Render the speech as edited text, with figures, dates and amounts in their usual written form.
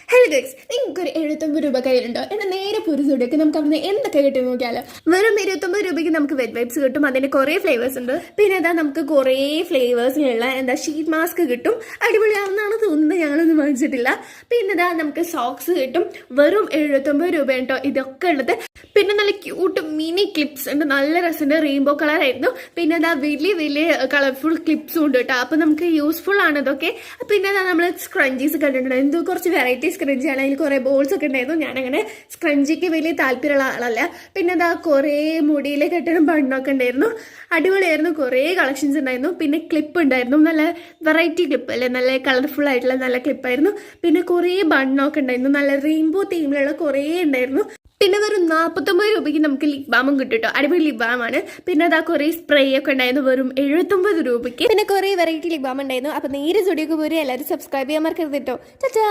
Hello guys, നിങ്ങൾക്ക് ഒരു 79 രൂപ കയ്യിലുണ്ടോ? എന്നാൽ നേരെ പുരുസോടിയൊക്കെ നമുക്ക് അവിടെ എന്തൊക്കെ കിട്ടും നോക്കിയാലോ. വെറും 29 രൂപയ്ക്ക് നമുക്ക് വെറ്റ് വൈപ്സ് കിട്ടും. അതിന്റെ കുറേ ഫ്ലേവേഴ്സ് ഉണ്ട്. പിന്നെ എന്താ നമുക്ക് കുറേ ഫ്ലേവേഴ്സിലുള്ള ഷീറ്റ് മാസ്ക് കിട്ടും. അടിപൊളിയാണെന്നാണ് തോന്നുന്നത്, ഞങ്ങളൊന്നും വാങ്ങിച്ചിട്ടില്ല. പിന്നെ എന്താ നമുക്ക് സോക്സ് കിട്ടും. വെറും 79 രൂപ കേട്ടോ ഇതൊക്കെ ഉള്ളത്. പിന്നെ നല്ല ക്യൂട്ട് മിനി ക്ലിപ്സ് ഉണ്ട്, നല്ല രസമുണ്ട്, റെയിൻബോ കളർ ആയിരുന്നു. പിന്നെ എന്താ വലിയ വലിയ കളർഫുൾ ക്ലിപ്സും ഉണ്ട് കേട്ടോ. അപ്പൊ നമുക്ക് യൂസ്ഫുൾ ആണ് ഇതൊക്കെ. പിന്നെ എന്താ നമ്മൾ സ്ക്രഞ്ചീസ് കണ്ടിട്ടുണ്ട്, എന്തോ കുറച്ച് വെറൈറ്റി സ്ക്രഞ്ചിയാണ്. അതിൽ കുറേ ബോൾസ് ഒക്കെ ഉണ്ടായിരുന്നു. ഞാനങ്ങനെ സ്ക്രഞ്ചിക്ക് വലിയ താല്പര്യമുള്ള ആളല്ല. പിന്നെ എന്താ കുറേ മുടിയിൽ കെട്ടണം ബണ്ണൊക്കെ ഉണ്ടായിരുന്നു. അടിപൊളിയായിരുന്നു, കുറേ കളക്ഷൻസ് ഉണ്ടായിരുന്നു. പിന്നെ ക്ലിപ്പ് ഉണ്ടായിരുന്നു, നല്ല വെറൈറ്റി ക്ലിപ്പ് അല്ലേ, നല്ല കളർഫുൾ ആയിട്ടുള്ള നല്ല ക്ലിപ്പായിരുന്നു. പിന്നെ കുറേ ബണ്ണൊക്കെ ഉണ്ടായിരുന്നു, നല്ല റെയിൻബോ തീമിലുള്ള കുറേ ഉണ്ടായിരുന്നു. പിന്നെ വെറും 49 രൂപയ്ക്ക് നമുക്ക് ലിപ് ബാമും കിട്ടും കേട്ടോ. അടിപൊളി ലിപ് ബാമാണ്. പിന്നെ അതാ കുറേ സ്പ്രേ ഒക്കെ ഉണ്ടായിരുന്നു വെറും 79 രൂപയ്ക്ക്. പിന്നെ കുറേ വെറൈറ്റി ലിപ് ബാം ഉണ്ടായിരുന്നു. അപ്പൊ നേരെ സ്റ്റുഡിയോക്ക് പോരും. എല്ലാവരും സബ്സ്ക്രൈബ് ചെയ്യാൻ മറക്കരുത് കേട്ടോ. ചാ.